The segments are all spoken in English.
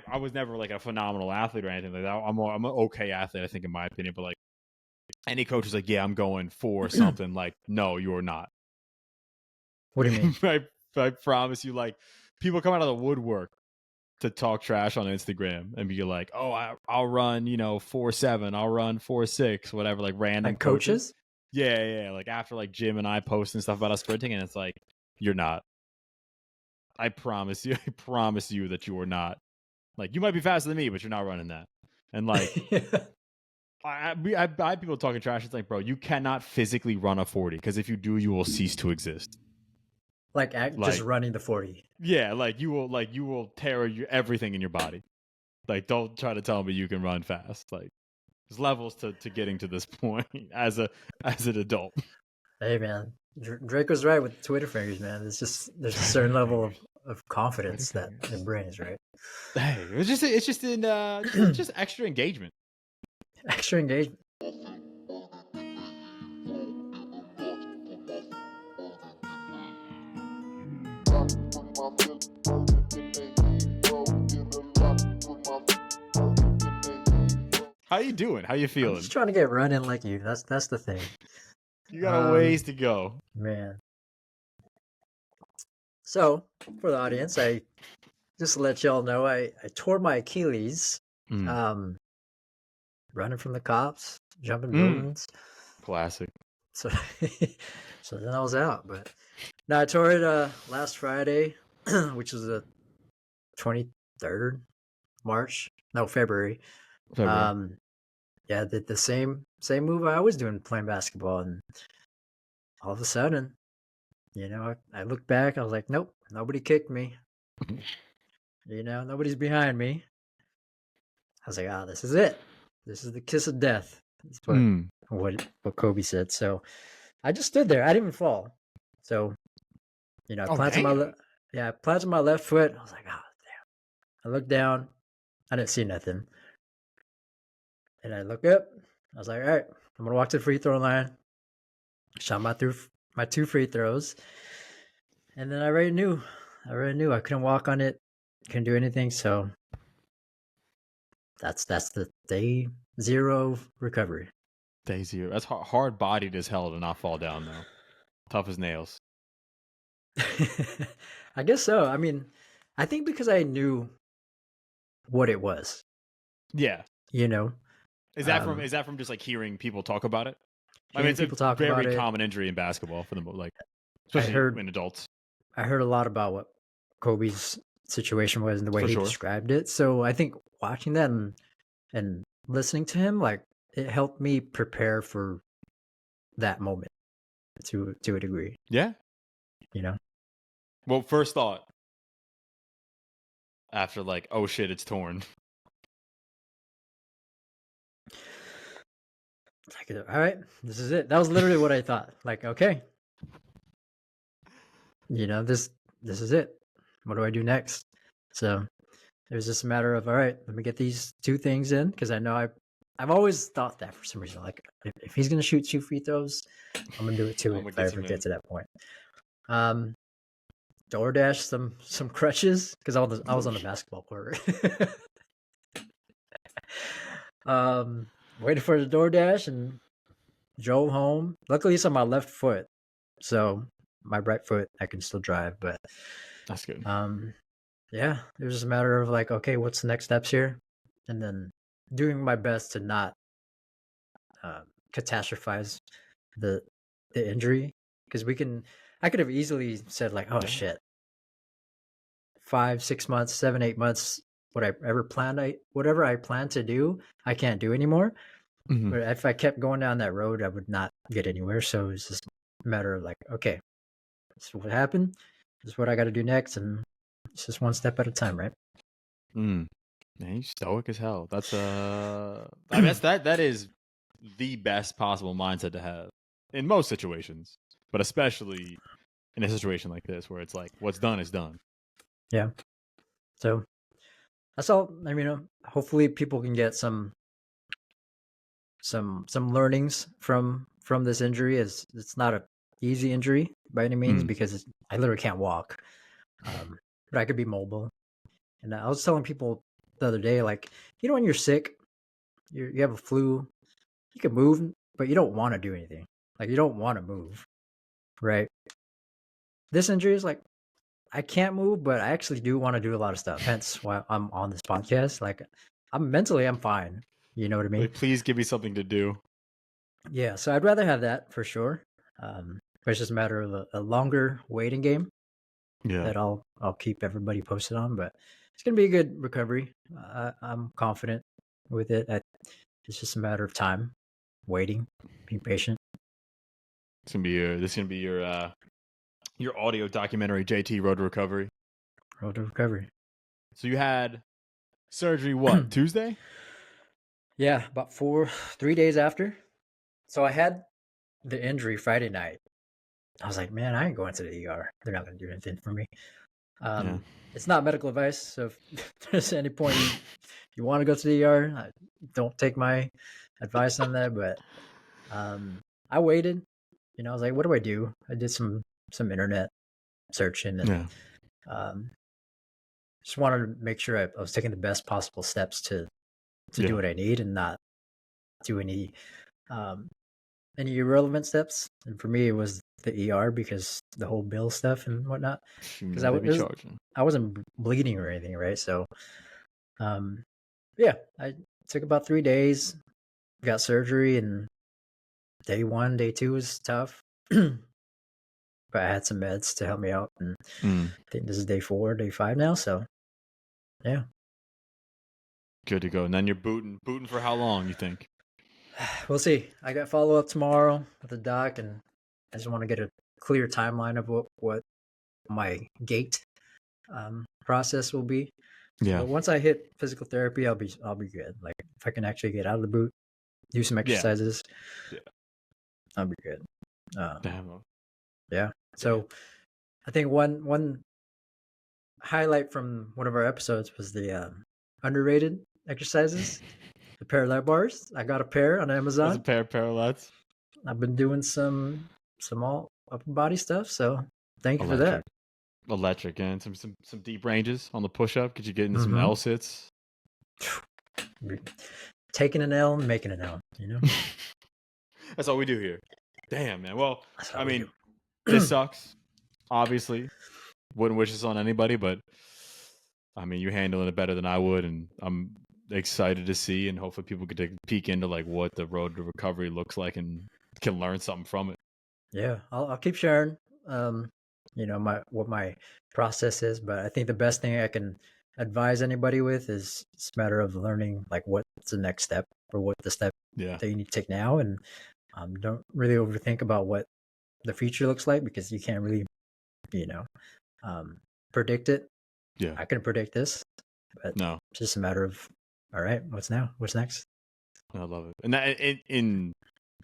I was never like a phenomenal athlete or anything like that. I'm an okay athlete, I think, in my opinion. But like any coach is like, yeah, I'm going for something. Like, no, you're not. What do you mean? I promise you, like people come out of the woodwork to talk trash on Instagram and be like, oh, I'll run, 4.7, I'll run 4.6, whatever, like random Like coaches? Yeah. Like after like Jim and I post and stuff about us sprinting, and it's like, you're not. I promise you that you are not. Like you might be faster than me, but you're not running that. And like I had people talking trash. It's like, bro, you cannot physically run a 40 because if you do, you will cease to exist. Like just running the 40. Yeah, like you will tear everything in your body. Like, don't try to tell me you can run fast. Like, there's levels to getting to this point as an adult. Hey man, Drake was right with Twitter fingers, man. There's a certain level of confidence that it brings, right? Hey, it's just in just extra engagement. Extra engagement. How you doing? How you feeling? I'm just trying to get running like you. That's the thing. You got a ways to go, man. So for the audience, I just to let y'all know, I tore my Achilles, running from the cops, jumping buildings. Classic. So then I was out, but no, I tore it last Friday, which was the 23rd February. Yeah, did the same move I was doing playing basketball, and all of a sudden, I looked back, I was like, nope, nobody kicked me. Nobody's behind me. I was like, this is it. This is the kiss of death. That's what Kobe said. So I just stood there. I didn't even fall. So, I planted my left foot. I was like, damn. I looked down. I didn't see nothing. And I look up. I was like, all right, I'm going to walk to the free throw line. Shot my 2 free throws. And then I already knew I couldn't walk on it. Couldn't do anything. So that's the day 0 recovery. Day 0. That's hard bodied as hell to not fall down, though. Tough as nails. I guess so. I mean, I think because I knew what it was. Yeah. Is that from just like hearing people talk about it? I mean, it's a very common injury in basketball for the especially in adults. I heard a lot about what Kobe's situation was and the way he described it. So I think watching that and listening to him, like, it helped me prepare for that moment to a degree. Yeah. Well, first thought after like, oh shit, it's torn. Like, all right, this is it. That was literally what I thought. Like, okay, this is it. What do I do next? So it was just a matter of, all right, let me get these 2 things in, because I know I've always thought that for some reason. Like, if he's gonna shoot 2 free throws, I'm gonna do it too if I ever get to that point. DoorDash some crutches because I was on the basketball court. Waited for the DoorDash and drove home. Luckily, it's on my left foot, so my right foot I can still drive. But that's good. Yeah, it was just a matter of like, okay, what's the next steps here, and then doing my best to not catastrophize the injury, because I could have easily said like, oh shit, 5, 6 months, 7, 8 months, whatever I planned to do, I can't do anymore. Mm-hmm. But if I kept going down that road, I would not get anywhere. So it's just a matter of like, okay, this is what happened. This is what I got to do next, and it's just one step at a time, right? Man, he's stoic as hell. That's I mean, that is the best possible mindset to have in most situations, but especially in a situation like this where it's like, what's done is done. Yeah. So that's all. I mean, hopefully people can get some learnings from this injury. It's not an easy injury by any means, because I literally can't walk, but I could be mobile. And I was telling people the other day, like, you know, when you're sick, you have a flu, you can move, but you don't want to do anything. Like, you don't want to move, right? This injury is like, I can't move, but I actually do want to do a lot of stuff. Hence why I'm on this podcast. Like, I'm fine. You know what I mean? Like, please give me something to do. Yeah. So I'd rather have that for sure. But it's just a matter of a longer waiting game Yeah. that I'll keep everybody posted on. But it's gonna be a good recovery. I'm confident with it. It's just a matter of time, waiting, being patient. This is gonna be your audio documentary, JT Road to Recovery. Road to recovery. So you had surgery what, Tuesday? Yeah, about 3 days after. So I had the injury Friday night. I was like, man, I ain't going to the ER. They're not gonna do anything for me. Yeah. It's not medical advice, so if there's any point you want to go to the ER, don't take my advice on that. But I waited. You know, I was like, what do I do? I did some internet searching and just wanted to make sure I was taking the best possible steps to do what I need and not do any irrelevant steps. And for me, it was the ER because the whole bill stuff and whatnot. Because I wasn't bleeding or anything, right? So, yeah, I took about 3 days, got surgery, and day 1, day 2 was tough. But I had some meds to help me out, and I think this is day 4, day 5 now. So, yeah, good to go. And then you're booting for how long, you think? we'll see. I got follow up tomorrow with the doc, and I just want to get a clear timeline of what my gait process will be. Yeah. But once I hit physical therapy, I'll be good. Like, if I can actually get out of the boot, do some exercises, I'll be good. Yeah. So I think one highlight from one of our episodes was the underrated exercises, the parallel bars. I got a pair on Amazon. There's a pair of parallels. I've been doing some all upper body stuff, so thank you for that. Electric, and some deep ranges on the push-up. Could you get into some L sits? Taking an L and making an L, you know? That's all we do here. Damn, man. Well, I mean, this sucks. Obviously, wouldn't wish this on anybody, but I mean, you're handling it better than I would, and I'm excited to see, and hopefully people could take a peek into like what the road to recovery looks like and can learn something from it. Yeah, I'll keep sharing. You know, what my process is, but I think the best thing I can advise anybody with is it's a matter of learning like what's the next step or what the step that you need to take now, and don't really overthink about what the future looks like because you can't really, you know, predict it. Yeah, I can predict this, but no, it's just a matter of all right, what's next? I love it, and that in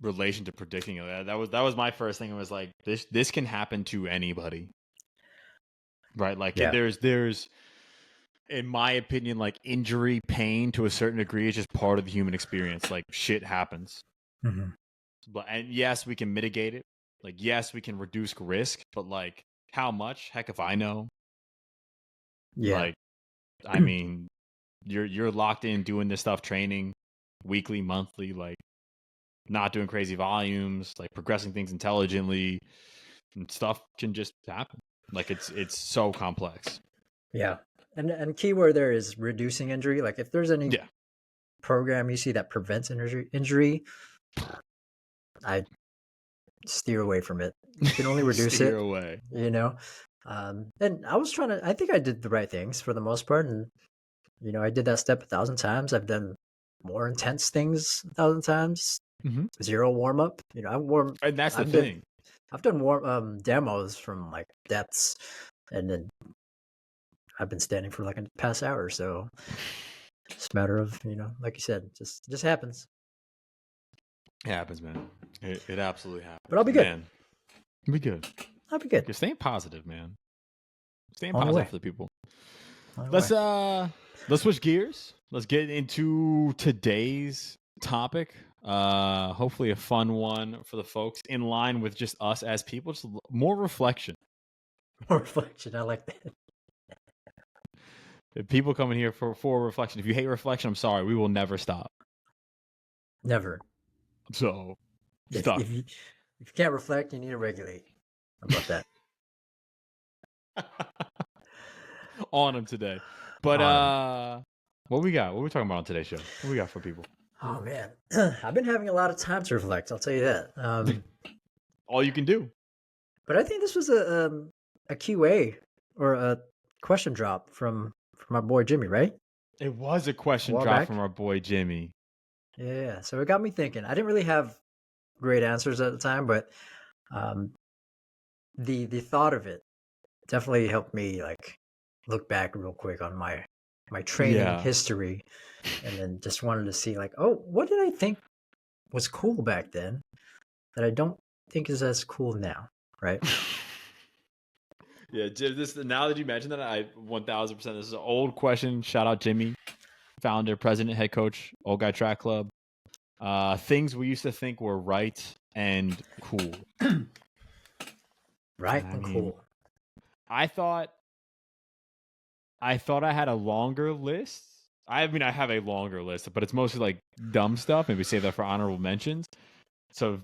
relation to predicting it, that was my first thing. It was like this can happen to anybody, right? Like there's in my opinion, like injury pain to a certain degree is just part of the human experience. Like shit happens, but and yes, we can mitigate it. Like yes, we can reduce risk, but like how much? Heck, if I know. Yeah, like I mean, you're locked in doing this stuff, training weekly, monthly, like not doing crazy volumes, like progressing things intelligently, and stuff can just happen. Like it's so complex. Yeah, and keyword there is reducing injury. Like if there's any program you see that prevents injury, I steer away from it. You can only reduce steer away. You know, and I think I did the right things for the most part, and you know, I did that step 1,000 times. I've done more intense things 1,000 times. 0 warm up. You know, and that's the thing. I've done warm demos from like depths, and then I've been standing for like a past hour. So it's a matter of, you know, like you said, just happens. It happens, man. It absolutely happens. But I'll be good. Man, be good. I'll be good. You're staying positive, man. Staying positive for the people. Let's switch gears. Let's get into today's topic. Hopefully a fun one for the folks in line with just us as people. Just more reflection. More reflection. I like that. If people come in here for reflection, if you hate reflection, I'm sorry. We will never stop. Never. So, If you can't reflect, you need to regulate. How about that? On them today. But what we got? What are we talking about on today's show? What we got for people? Oh man, I've been having a lot of time to reflect. I'll tell you that. All you can do. But I think this was a QA or a question drop from our boy Jimmy, right? It was a question drop from our boy Jimmy. Yeah. So it got me thinking. I didn't really have great answers at the time, but the thought of it definitely helped me like look back real quick on my training history, and then just wanted to see like, oh, what did I think was cool back then that I don't think is as cool now, right? Yeah, Jim, now that you mentioned that, I 1000%. This is an old question. Shout out Jimmy, founder, president, head coach, Old Guy Track Club. Things we used to think were right and cool. Right and cool. I thought I had a longer list. I mean, I have a longer list, but it's mostly like dumb stuff. Maybe save that for honorable mentions. So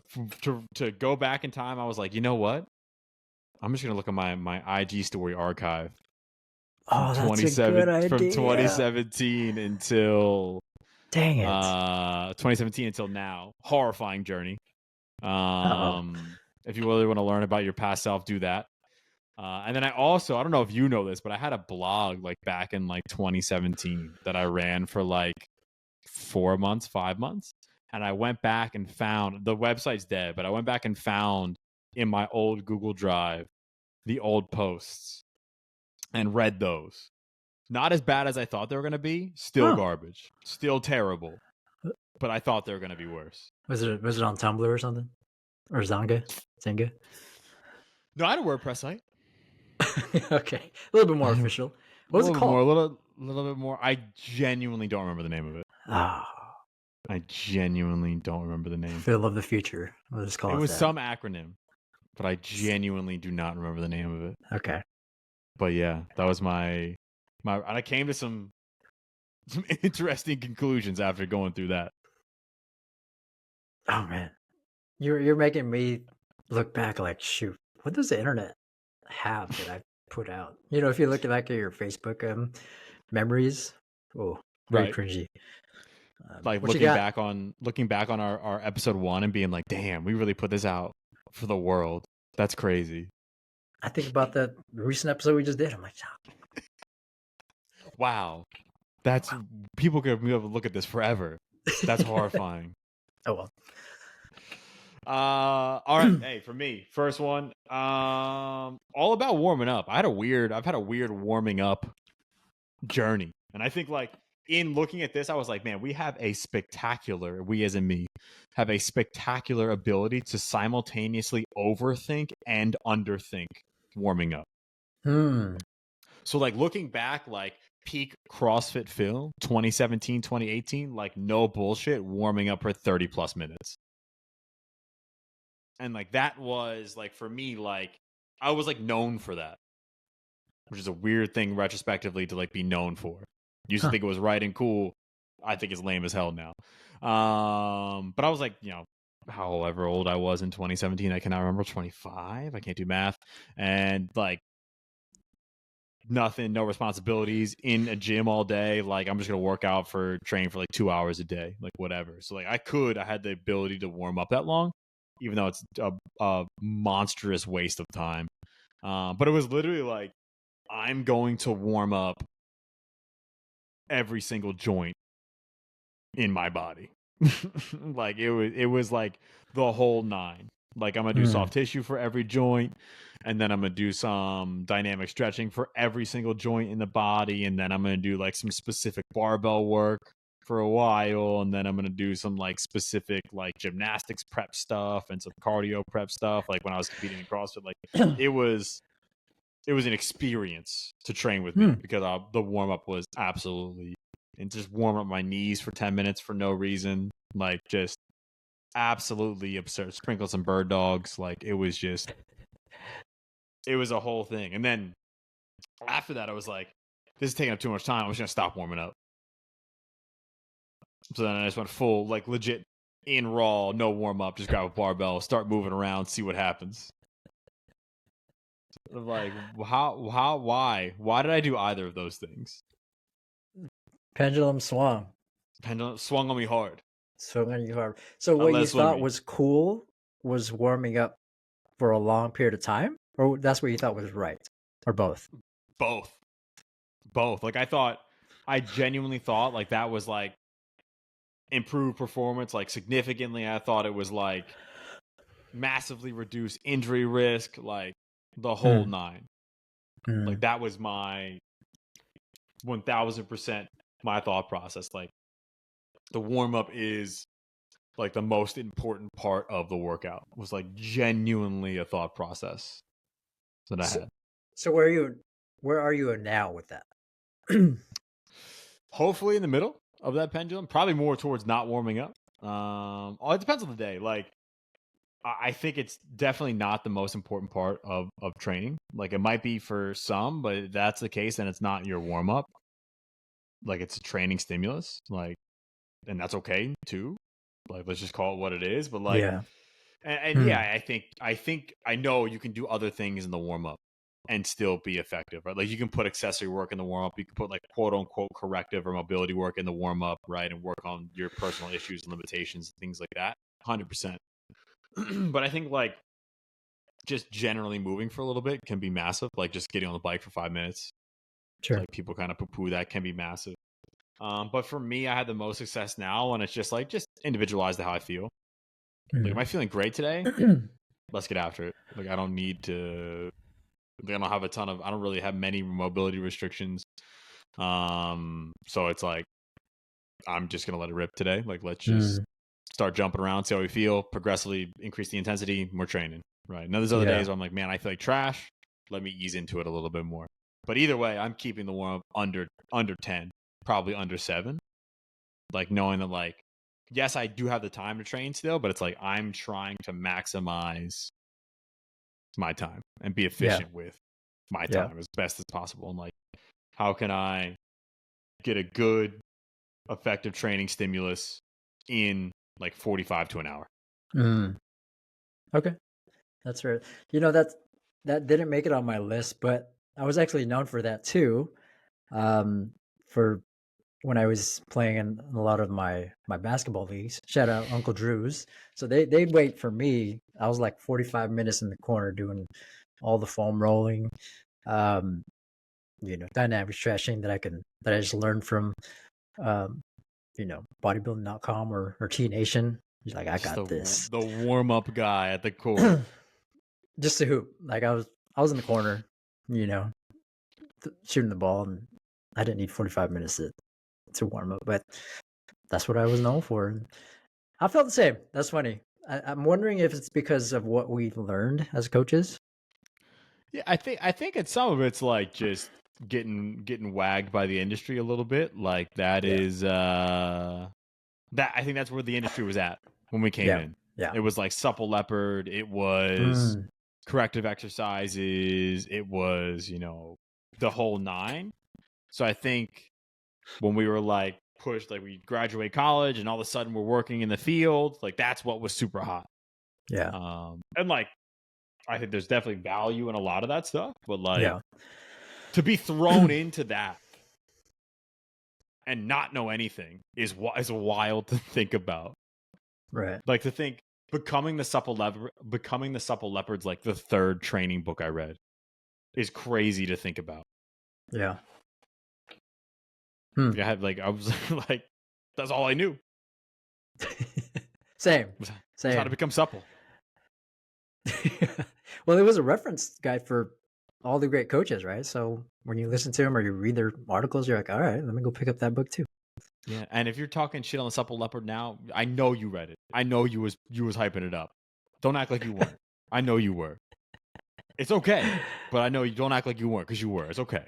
to go back in time, I was like, you know what? I'm just gonna look at my IG story archive. Oh, that's a good idea. From 2017 until 2017 until now. Horrifying journey. If you really want to learn about your past self, do that. And then I don't know if you know this, but I had a blog like back in like 2017 that I ran for like 5 months. And I went back and found, the website's dead, but I went back and found in my old Google Drive the old posts and read those. Not as bad as I thought they were going to be. Still garbage. Still terrible. But I thought they were going to be worse. Was it on Tumblr or something? Or Zynga? No, I had a WordPress site. Okay. A little bit more official. What was it called? A little bit more. I genuinely don't remember the name of it. I genuinely don't remember the name. Phil of the Future. We'll just call it was some acronym, but I genuinely do not remember the name of it. Okay. But yeah, that was my and I came to some interesting conclusions after going through that. Oh man. You're making me look back like, shoot, what does the internet have that I put out? You know, if you look back at your Facebook memories, very cringy. Like looking back on our episode 1 and being like, damn, we really put this out for the world. That's crazy. I think about that recent episode we just did. I'm like, wow. That's people could be able to look at this forever. That's horrifying. Oh well. All right. Hey, for me, first one, all about warming up. I've had a weird warming up journey. And I think like in looking at this, I was like, man, we as in me, have a spectacular ability to simultaneously overthink and underthink warming up. So like looking back, like peak CrossFit Phil, 2017, 2018, like no bullshit, warming up for 30 plus minutes. And like that was like for me, like I was like known for that, which is a weird thing retrospectively to like be known for. Used to think it was right and cool. I think it's lame as hell now. But I was like, you know, however old I was in 2017, I cannot remember, 25. I can't do math. And like nothing, no responsibilities, in a gym all day. Like I'm just gonna work out train for like 2 hours a day, like whatever. So like I had the ability to warm up that long, even though it's a monstrous waste of time. But it was literally like, I'm going to warm up every single joint in my body. Like it was like the whole nine. Like I'm gonna do soft tissue for every joint, and then I'm gonna do some dynamic stretching for every single joint in the body, and then I'm gonna do like some specific barbell work for a while, and then I'm gonna do some like specific like gymnastics prep stuff and some cardio prep stuff. Like when I was competing in CrossFit, like it was an experience to train with me because the warm up was absolutely, and just warm up my knees for 10 minutes for no reason, like just absolutely absurd. Sprinkle some bird dogs, like it was a whole thing. And then after that, I was like, this is taking up too much time. I'm just gonna stop warming up. So then I just went full, like legit in raw, no warm up, just grab a barbell, start moving around, see what happens. Like, why did I do either of those things? Pendulum swung. Pendulum swung on me hard. Swung on you hard. So what you thought was cool was warming up for a long period of time, or that's what you thought was right, or both? Both. Like I genuinely thought like that was like improved performance, like significantly. I thought it was like massively reduce injury risk, like the whole nine. Like that was my 1000% my thought process. Like the warm up is like the most important part of the workout. Was like genuinely a thought process that I had. So where are you now with that? Hopefully in the middle of that pendulum, probably more towards not warming up. It depends on the day. Like I think it's definitely not the most important part of training. Like it might be for some, but if that's the case, then it's not your warm up. Like it's a training stimulus. Like, and that's okay too. Like let's just call it what it is. But like, yeah, yeah, I think I know you can do other things in the warm up and still be effective, right? Like you can put accessory work in the warm up. You can put like quote unquote corrective or mobility work in the warm up, right? And work on your personal issues and limitations, things like that. 100%. But I think like just generally moving for a little bit can be massive. Like just getting on the bike for 5 minutes. sure. Like people kind of poo-poo that can be massive. But for me, I had the most success now, and it's just like just individualize how I feel. Like, am I feeling great today? Let's get after it. Like, I don't need to. Like, I don't have I don't really have many mobility restrictions. So it's like I'm just gonna let it rip today. Like, let's just start jumping around, see how we feel, progressively increase the intensity. We're training, right? Now there's other days where I'm like, man, I feel like trash. Let me ease into it a little bit more. But either way, I'm keeping the warm up under 10, probably under 7. Like knowing that like, yes, I do have the time to train still, but it's like I'm trying to maximize my time and be efficient with my time as best as possible. And like, how can I get a good, effective training stimulus in like 45 to an hour? Okay, that's right. You know, that didn't make it on my list, but I was actually known for that too. For when I was playing in a lot of my basketball leagues. Shout out Uncle Drew's. So they'd wait for me. I was like 45 minutes in the corner doing all the foam rolling, you know, dynamic stretching that I just learned from, you know, bodybuilding.com or T Nation. He's like, I got this. The warm up guy at the court. Just a hoop. Like I was in the corner, you know, shooting the ball, and I didn't need 45 minutes to warm up, but that's what I was known for. I felt the same. That's funny. I'm wondering if it's because of what we learned as coaches. Yeah, I think it's some of it's like just getting wagged by the industry a little bit. Like that is that I think that's where the industry was at when we came in. Yeah. It was like supple leopard, it was corrective exercises, it was, you know, the whole 9. So I think when we were like pushed, like we graduate college and all of a sudden we're working in the field, like that's what was super hot. Yeah. And like I think there's definitely value in a lot of that stuff, but like to be thrown into that and not know anything is wild to think about. Right. Like to think becoming the supple leopard's like the 3rd training book I read is crazy to think about. Yeah. I was like, that's all I knew. Same. How to become supple. Well, it was a reference guide for all the great coaches, right? So when you listen to them or you read their articles, you're like, all right, let me go pick up that book too. Yeah, and if you're talking shit on the supple leopard now, I know you read it. I know you was hyping it up. Don't act like you weren't. I know you were. It's okay, but I know you don't act like you weren't because you were. It's okay.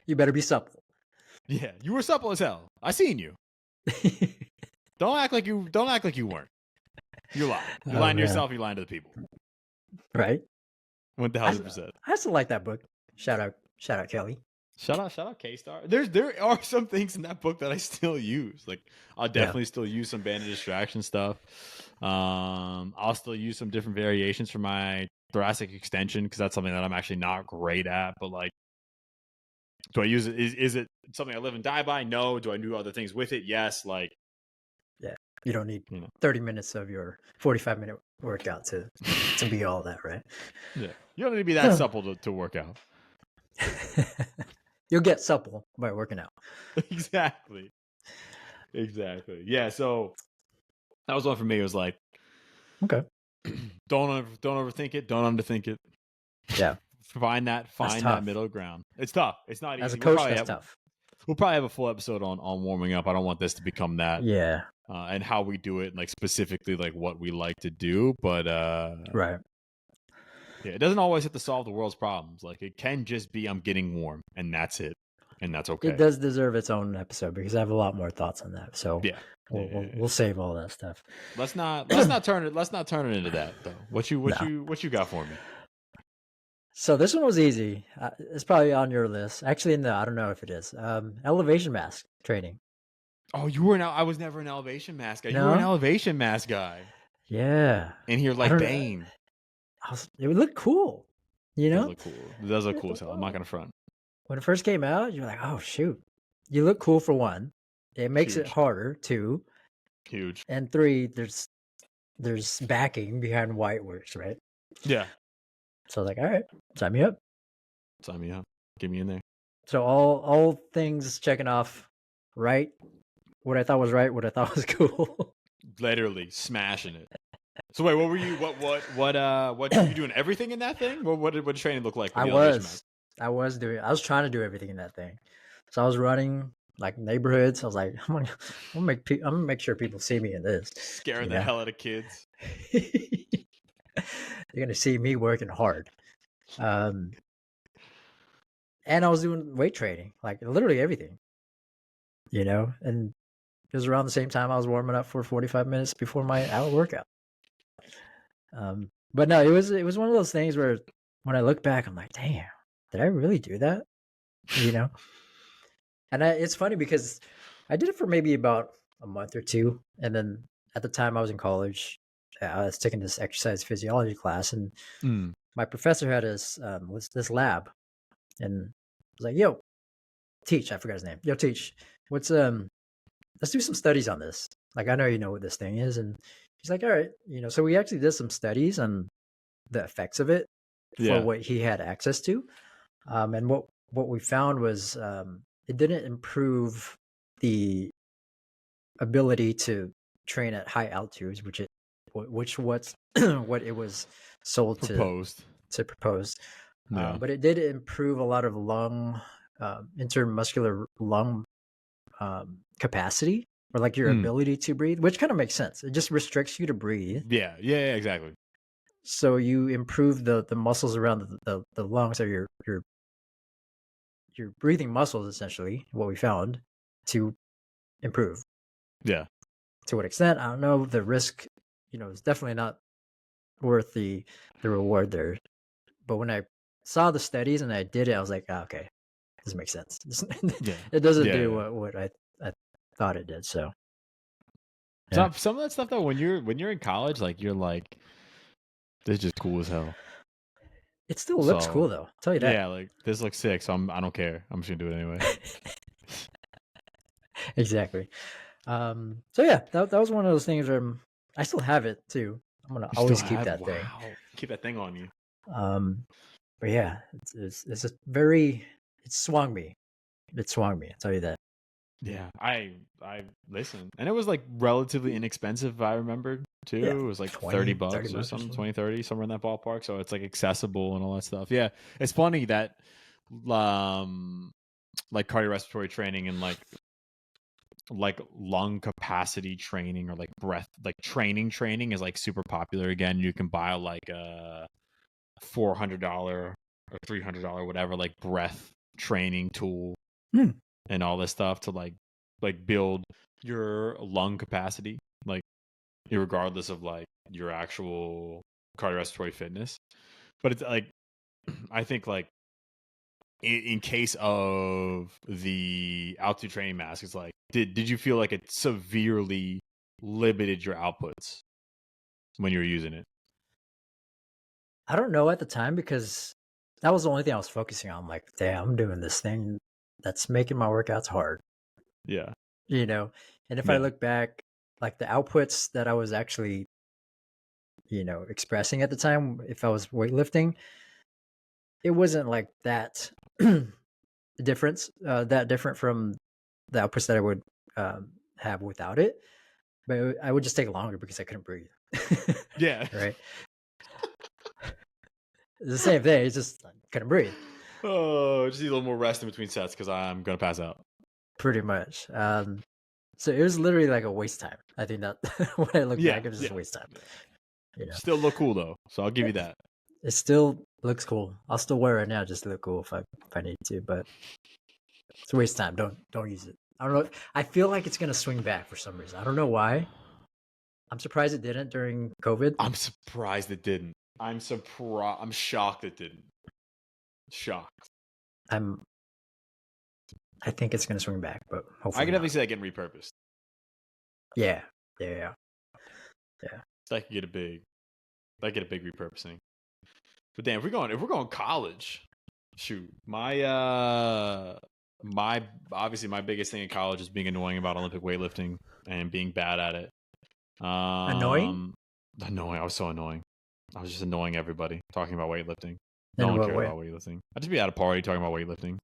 You better be supple. Yeah, you were supple as hell. I seen you. Don't act like you weren't. You're lying. You're lying to yourself. You're lying to the people. Right. 1000%. I still like that book. Shout out Kelly. Shout out K-Star. There are some things in that book that I still use. Like I'll definitely still use some banded distraction stuff. I'll still use some different variations for my thoracic extension because that's something that I'm actually not great at. But like, do I use it? Is it something I live and die by? No. Do I do other things with it? Yes. Like, Yeah, you don't need you know, 30 minutes of your 45-minute workout to be all that, right? yeah. You don't need to be that supple to work out. You'll get supple by working out. Exactly. Yeah. So that was one for me. It was like, okay, don't overthink it. Don't underthink it. Yeah, find that middle ground. It's tough. It's not easy. As a coach, that's tough. We'll probably have a full episode on warming up. I don't want this to become that. Yeah. And how we do it, like specifically like what we like to do. But right. Yeah, it doesn't always have to solve the world's problems. Like it can just be I'm getting warm and that's it. And that's okay. It does deserve its own episode because I have a lot more thoughts on that. So yeah. We'll save all that stuff. Let's not turn it into that though. What you got for me? So this one was easy. It's probably on your list. Actually, no, I don't know if it is. Elevation mask training. Oh, I was never an elevation mask guy. No? You were an elevation mask guy. Yeah. And here like Bane. It would look cool. You know? It does look cool as hell. I'm not gonna front. When it first came out, you're like, oh shoot. You look cool for one. It makes it harder, 2. Huge. And 3, there's backing behind why it works, right? Yeah. So I was like, all right, sign me up. Get me in there. So all things checking off right. What I thought was right, what I thought was cool. Literally smashing it. So wait, what were you? What were you doing? Everything in that thing? What did training look like? I was trying to do everything in that thing. So I was running like neighborhoods. I was like, I'm gonna make sure people see me in this. Scaring the hell out of kids. You're gonna see me working hard. And I was doing weight training, like literally everything. And it was around the same time I was warming up for 45 minutes before my hour workout. But no, it was one of those things where when I look back, I'm like, damn, did I really do that? And it's funny because I did it for maybe about a month or 2. And then at the time I was in college, I was taking this exercise physiology class, and my professor had this lab, and I was like, yo, teach, I forgot his name. Yo, teach, let's do some studies on this. Like, I know you know what this thing is. And he's like, all right, so we actually did some studies on the effects of it for what he had access to. And what we found was it didn't improve the ability to train at high altitudes, which what it was sold to propose. But it did improve a lot of intermuscular lung capacity, or like your ability to breathe, which kind of makes sense. It just restricts you to breathe. Yeah, exactly. So you improve the muscles around the lungs, or your breathing muscles, essentially, what we found, to improve. Yeah. To what extent, I don't know. The risk, is definitely not worth the reward there. But when I saw the studies and I did it, I was like, okay, this makes sense. It doesn't do what I thought it did. So some of that stuff though, when you're in college, like you're like, this is just cool as hell. It still looks cool though. I'll tell you that. Yeah, like this looks sick, so I don't care. I'm just gonna do it anyway. Exactly. So yeah, that was one of those things where I still have it too. I'm gonna always keep that thing. Keep that thing on you. But yeah, it's a very, it swung me. I'll tell you that. Yeah, I listened, and it was like relatively inexpensive. I remember too. Yeah, it was like $30 or something, 20, 30, somewhere in that ballpark. So it's like accessible and all that stuff. Yeah, it's funny that like cardiorespiratory training and like lung capacity training, or like breath, like training is like super popular again. You can buy like a $400 or $300 whatever, like breath training tool and all this stuff to like build your lung capacity, like regardless of like your actual cardiorespiratory fitness. But it's like, I think like in case of the altitude training mask, it's like, did you feel like it severely limited your outputs when you were using it? I don't know at the time because that was the only thing I was focusing on. Like, damn, I'm doing this thing that's making my workouts hard, Yeah. you know? And if I Yeah. look back, like the outputs that I was actually, expressing at the time, if I was weightlifting, it wasn't like that that different from the outputs that I would have without it. But I would just take longer because I couldn't breathe. Yeah. Right? It's the same thing. It's just I couldn't breathe. Oh, just need a little more rest in between sets because I'm gonna pass out. Pretty much. So it was literally like a waste time. I think that when I look Yeah. back, it was just a waste time. Still look cool though, so I'll give you that. It still looks cool. I'll still wear it now just to look cool if I need to, but it's a waste of time. Don't use it. I don't know. I feel like it's gonna swing back for some reason. I don't know why. I'm surprised it didn't during COVID. I'm surprised it didn't. I'm shocked it didn't. Shocked. I think it's gonna swing back, but hopefully I can definitely not. see that getting repurposed. Yeah. That could get a big repurposing. But damn, if we're going college, shoot, my obviously my biggest thing in college is being annoying about Olympic weightlifting and being bad at it. Annoying? Annoying. I was so annoying. I was just annoying everybody talking about weightlifting. In No one what cared way? about weightlifting. I'd just be at a party talking about weightlifting.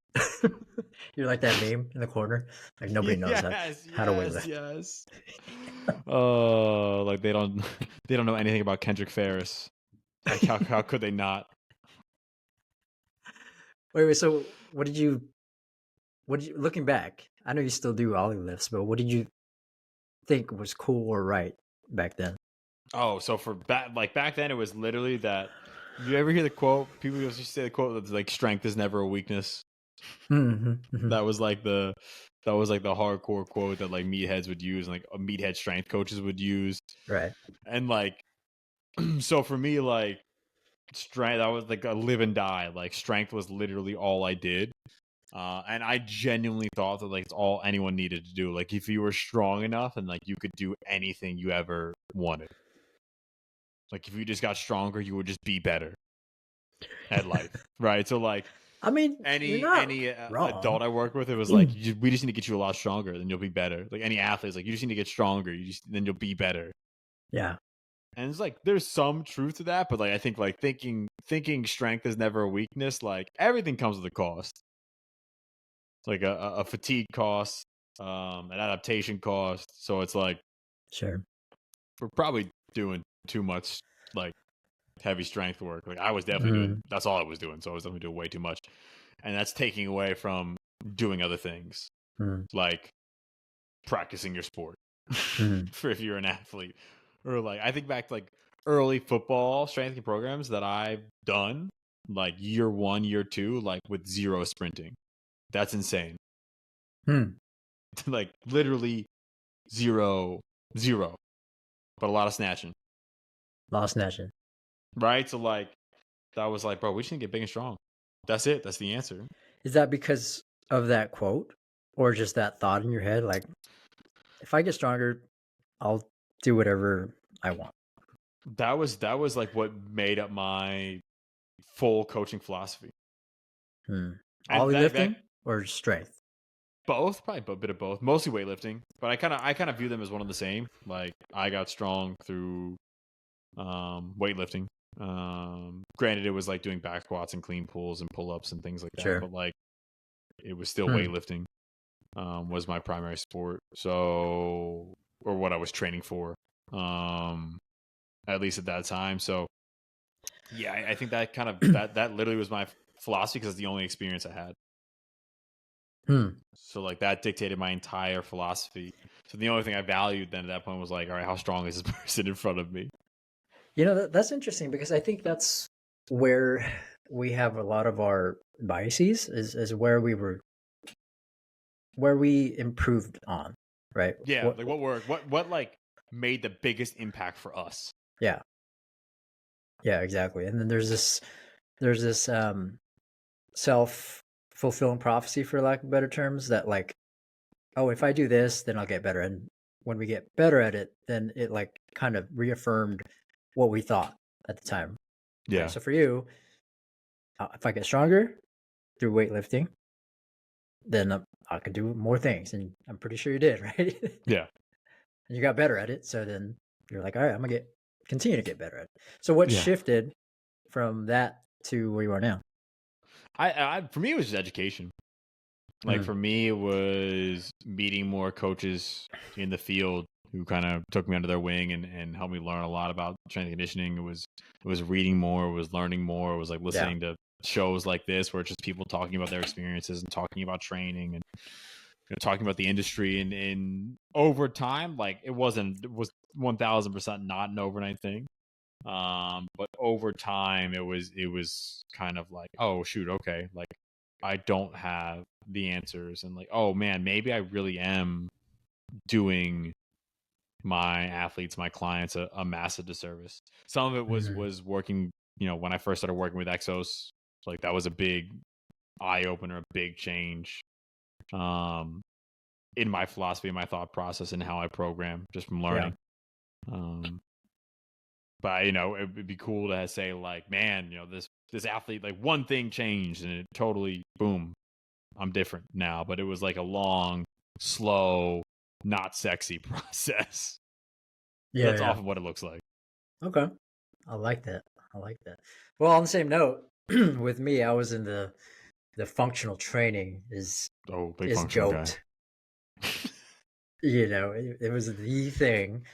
You're like that meme in the corner. Like nobody knows how to weightlift. Yes. Oh, like they don't know anything about Kendrick Ferris. Like how could they not? Wait. So what did you looking back? I know you still do ollie lifts, but what did you think was cool or right back then? Oh, so for back then, it was literally that. You ever hear the quote? People used to say the quote that's like, "Strength is never a weakness." That was like the hardcore quote that like meatheads would use, and like meathead strength coaches would use. Right. And like, so for me, like strength, that was like a live and die. Like strength was literally all I did. And I genuinely thought that like it's all anyone needed to do. Like if you were strong enough and like you could do anything you ever wanted. Like if you just got stronger, you would just be better at life, right? So like, I mean, you're not any wrong. adult I worked with, it was like we just need to get you a lot stronger, then you'll be better. Like any athletes, like you just need to get stronger, then you'll be better. Yeah. And it's like there's some truth to that, but like I think like thinking strength is never a weakness. Like everything comes with a cost. It's like a fatigue cost, an adaptation cost. So it's like, sure, we're probably doing too much like heavy strength work. Like I was definitely doing, that's all I was doing. So I was definitely doing way too much. And that's taking away from doing other things like practicing your sport for if you're an athlete. Or like, I think back to like early football strength programs that I've done, like year 1, year 2, like with 0 sprinting. That's insane. Like literally 0, but a lot of snatching. Right? So like, that was like, bro, we just need to get big and strong. That's it. That's the answer. Is that because of that quote or just that thought in your head? Like, if I get stronger, I'll do whatever I want. That was like what made up my full coaching philosophy. Ollie lifting or strength? Both, probably a bit of both. Mostly weightlifting, but I kind of view them as one and the same. Like I got strong through weightlifting. Granted, it was like doing back squats and clean pulls and pull ups and things like that. But like, it was still weightlifting. Was my primary sport. So, or what I was training for. At least at that time. So, yeah, I think that kind of that literally was my philosophy because it's the only experience I had. So like that dictated my entire philosophy. So the only thing I valued then at that point was like, all right, how strong is this person in front of me? You know, that's interesting because I think that's where we have a lot of our biases is where we improved on, right? Yeah, like what worked? What like made the biggest impact for us? Yeah, exactly. And then there's this self fulfilling prophecy, for lack of better terms, that like, oh, if I do this, then I'll get better. And when we get better at it, then it like kind of reaffirmed what we thought at the time. Yeah. Right? So for you, if I get stronger through weightlifting, then I could do more things. And I'm pretty sure you did, right? Yeah. And you got better at it. So then you're like, all right, I'm gonna continue to get better at it. So what shifted from that to where you are now? I for me, it was just education. Like for me, it was meeting more coaches in the field who kind of took me under their wing and helped me learn a lot about strength and conditioning. It was reading more, it was learning more, it was like listening to shows like this where it's just people talking about their experiences and talking about training and talking about the industry. And over time, like it was 1000% not an overnight thing. But over time it was kind of like, oh shoot, okay, like I don't have the answers, and like, oh man, maybe I really am doing my athletes, my clients, a massive disservice. Some of it was working, when I first started working with Exos, like that was a big eye opener, a big change in my philosophy, my thought process, and how I program, just from learning. But it would be cool to say like, man, this athlete, like one thing changed and it totally, boom, I'm different now. But it was like a long, slow, not sexy process. That's often what it looks like. Okay, I like that. Well, on the same note, with me, I was in the functional training is functional goat. Guy. It was the thing.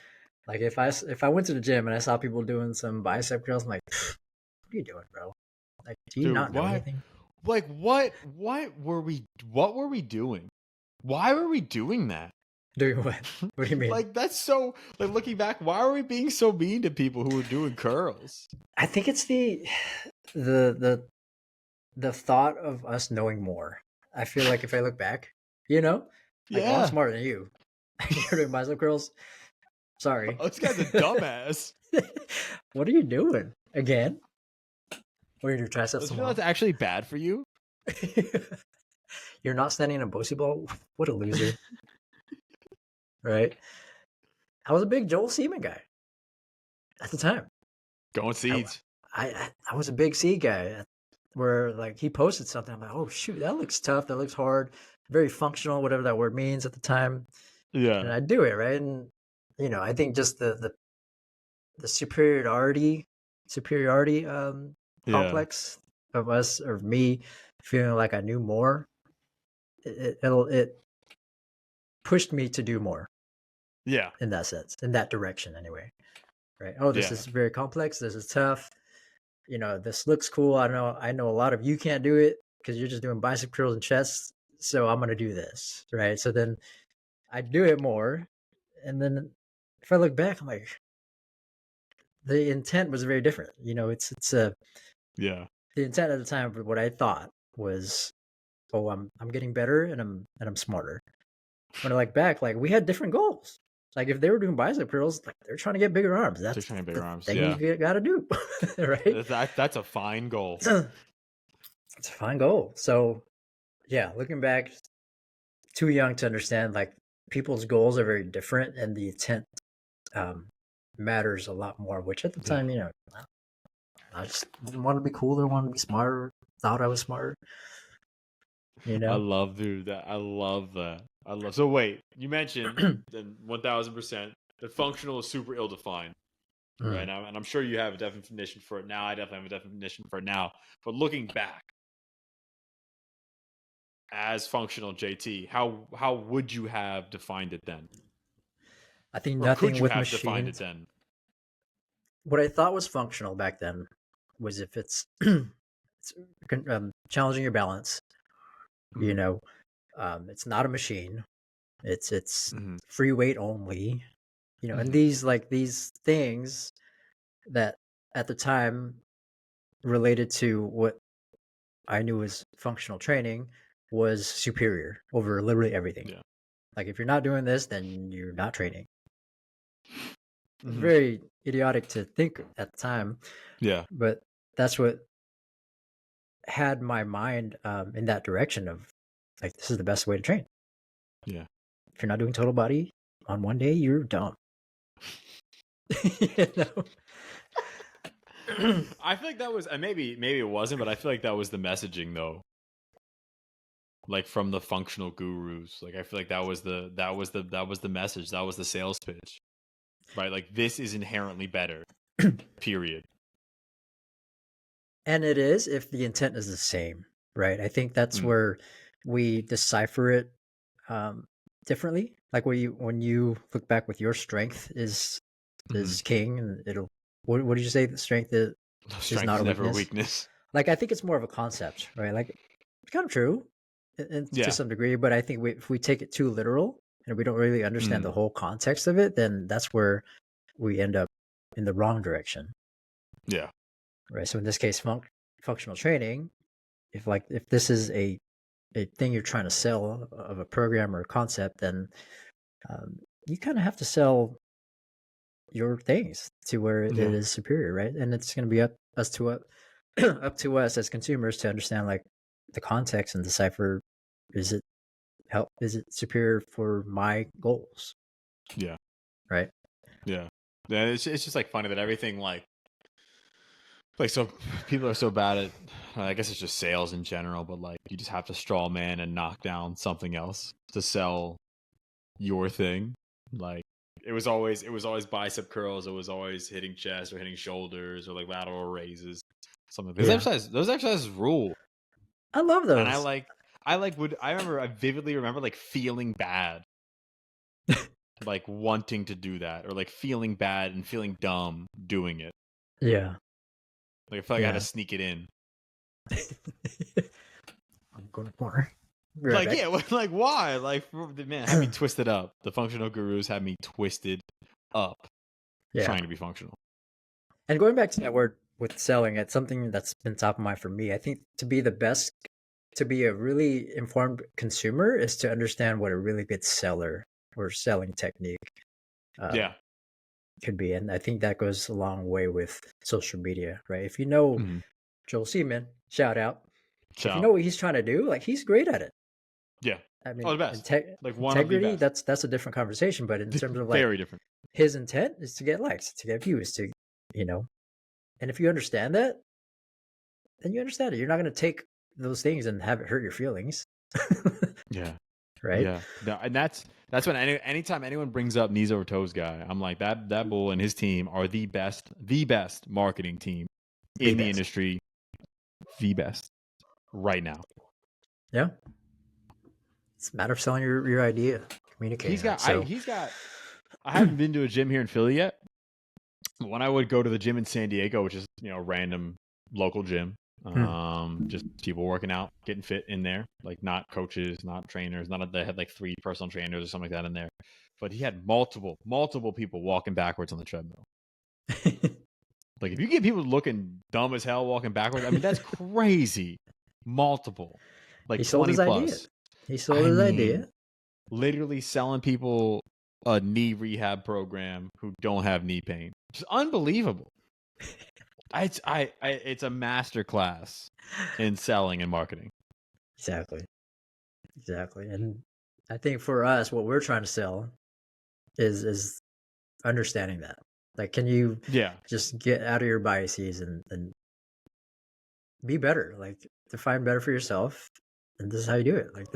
Like if I went to the gym and I saw people doing some bicep curls, I'm like, what are you doing, bro? Like, do you not know anything? Like what were we doing? Why were we doing that? Doing what? What do you mean? Like that's so, like looking back, why are we being so mean to people who were doing curls? I think it's the thought of us knowing more. I feel like if I look back, like, well, I'm smarter than you. You're doing bicep curls. Sorry. This guy's a dumbass. What are you doing again? What are you doing, triceps? You know that's actually bad for you? You're not standing in a Bosie ball? What a loser. Right? I was a big Joel Seaman guy at the time. Going seeds. I was a big seed guy where like he posted something. I'm like, oh shoot, that looks tough. That looks hard. Very functional, whatever that word means at the time. Yeah. And I do it, right? And I think just the superiority complex of us, or me feeling like I knew more, it pushed me to do more. Yeah. In that sense, in that direction anyway. Right. Oh, this is very complex. This is tough. This looks cool. I know a lot of you can't do it because you're just doing bicep curls and chests. So I'm going to do this. Right. So then I do it more. And then if I look back, I'm like, the intent was very different. The intent at the time for what I thought was, oh, I'm getting better and I'm smarter. When I look back, like we had different goals. Like if they were doing bicep curls, like they're trying to get bigger arms. That's trying to get bigger arms. Thing you got to do, right? That's a fine goal. It's a fine goal. So, yeah, looking back, too young to understand. Like people's goals are very different, and the intent matters a lot more. Which at the time, I just didn't want to be cooler, wanted to be smarter. Thought I was smarter. I love, dude. I love that. So wait, you mentioned then 1000% that functional is super ill-defined, right? And I'm sure you have a definition for it now. I definitely have a definition for it now. But looking back, as functional JT, how would you have defined it then? I think nothing could you with have machines. defined it then? What I thought was functional back then was if it's, challenging your balance. It's not a machine. It's free weight only. And these things that at the time related to what I knew was functional training was superior over literally everything. Yeah. Like if you're not doing this, then you're not training. It's very idiotic to think at the time. Yeah. But that's what had my mind in that direction of like, this is the best way to train. Yeah. If you're not doing total body on one day, you're dumb. You know? I feel like that was maybe it wasn't, but I feel like that was the messaging though. Like from the functional gurus. Like I feel like that was the message. That was the sales pitch. Right? Like this is inherently better. Period. And it is if the intent is the same, right? I think that's where we decipher it differently. Like when you look back with your strength is king, and it'll. What did you say? The strength is not a never weakness. A weakness. Like I think it's more of a concept, right? Like it's kind of true, to some degree, but I think if we take it too literal and we don't really understand the whole context of it, then that's where we end up in the wrong direction. Yeah. Right. So in this case, functional training, if this is a thing you're trying to sell of a program or a concept, then you kind of have to sell your things to where it is superior, right? And it's going to be up to us as consumers to understand like the context and decipher, is it superior for my goals? Yeah. Right. Yeah. Yeah. It's just like funny that everything like so people are so bad at I guess it's just sales in general, but like you just have to straw man and knock down something else to sell your thing. Like it was always bicep curls, it was always hitting chest or hitting shoulders or like lateral raises. Something like those exercises rule. I love those. And I vividly remember like feeling bad. Like wanting to do that, or like feeling bad and feeling dumb doing it. Yeah. Like I feel like I had to sneak it in. I'm going to corner. Like yeah, like why? Like man, had me twisted up. The functional gurus had me twisted up. Trying to be functional. And going back to that word with selling, it's something that's been top of mind for me. I think to be a really informed consumer is to understand what a really good seller or selling technique could be. And I think that goes a long way with social media, right? If you know Joel Seaman, shout out. If you know what he's trying to do, like he's great at it. Yeah. I mean, the best. Like one integrity, of the best. that's a different conversation. But in terms of like very different, his intent is to get likes, to get views, to and if you understand that, then you understand it. You're not going to take those things and have it hurt your feelings. Yeah. Right. Yeah. No, and that's when anytime anyone brings up knees over toes guy, I'm like that bull and his team are the best marketing team in the industry. The best right now. Yeah. It's a matter of selling your idea, communicating. I haven't been to a gym here in Philly yet. When I would go to the gym in San Diego, which is, a random local gym, just people working out, getting fit in there, like not coaches, not trainers, they had like 3 personal trainers or something like that in there. But he had multiple people walking backwards on the treadmill. Like if you get people looking dumb as hell walking backwards, I mean, that's crazy. Multiple. Like 20 plus. He sold his idea. Literally selling people a knee rehab program who don't have knee pain. Just unbelievable. It's a master class in selling and marketing. Exactly. And I think for us, what we're trying to sell is understanding that. Like, can you just get out of your biases and be better? Like, define better for yourself. And this is how you do it. Like,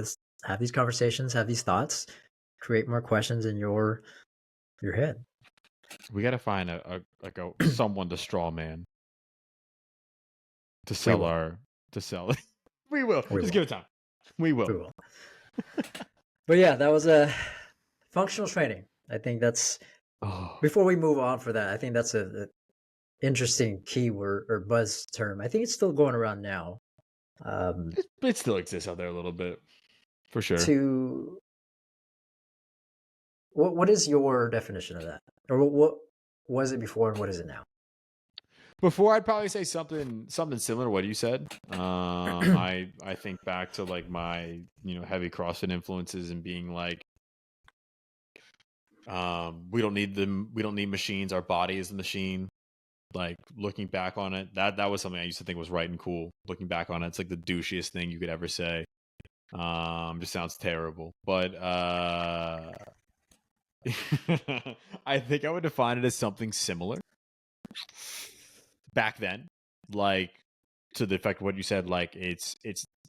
have these conversations, have these thoughts, create more questions in your head. We got to find someone to straw man to sell it. We will. Just give it time. We will. But yeah, that was a functional training. I think that's before we move on for that. I think that's a interesting keyword or buzz term. I think it's still going around now. It still exists out there a little bit, for sure. What is your definition of that, or what was it before and what is it now? Before, I'd probably say something similar to what you said. I think back to like my heavy CrossFit influences and being like, we don't need machines. Our body is the machine. Like looking back on it, that was something I used to think was right and cool. Looking back on it, it's like the douchiest thing you could ever say. Just sounds terrible. But I think I would define it as something similar back then, like to the effect of what you said. Like it's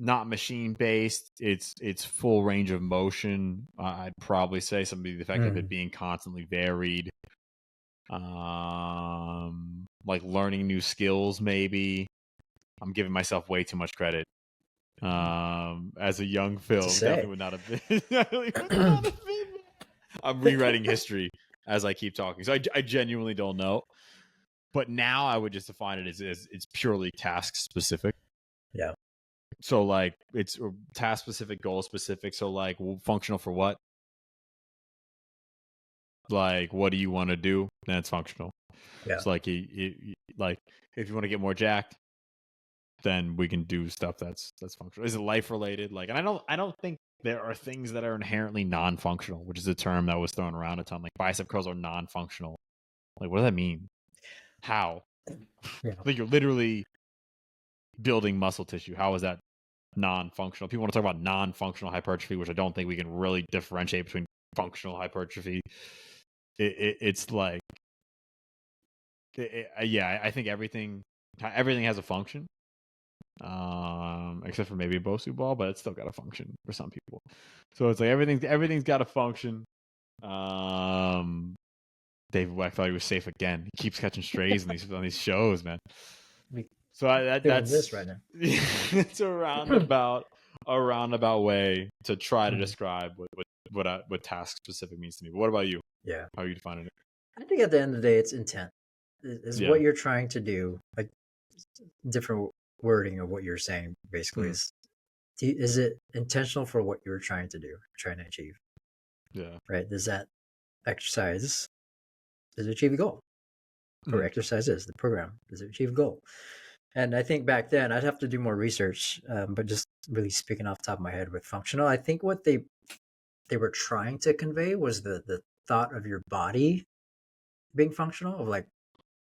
not machine based. It's full range of motion. I'd probably say something to the effect of it being constantly varied. Like learning new skills. Maybe I'm giving myself way too much credit. As a young Phil, definitely would not have been. I'm rewriting history as I keep talking, so I genuinely don't know. But now I would just define it as it's purely task specific. Yeah. So like it's task specific, goal specific. So like functional for what? Like what do you want to do? Then it's functional. Yeah. So like like if you want to get more jacked, then we can do stuff that's functional. Is it life related? Like, and I don't think there are things that are inherently non-functional, which is a term that was thrown around a ton. Like bicep curls are non-functional. Like, what does that mean? How? Yeah. Like you're literally building muscle tissue. How is that non-functional? People want to talk about non-functional hypertrophy, which I don't think we can really differentiate between functional hypertrophy. It's like, yeah, I think everything has a function. Except for maybe a Bosu ball, but it's still got a function for some people. So it's like everything's got a function. David Weck thought he was safe again. He keeps catching strays on these shows, man. So that's this right now. It's a roundabout way to try to describe what task specific means to me. But what about you? Yeah. How are you defining it? I think at the end of the day, it's intent. Is what you're trying to do. Like different wording of what you're saying basically is it intentional for what you're trying to do, trying to achieve? Yeah. Right. Does that exercise does it achieve a goal? Or exercises, the program, does it achieve a goal? And I think back then I'd have to do more research, but just really speaking off the top of my head with functional, I think what they were trying to convey was the thought of your body being functional, of like,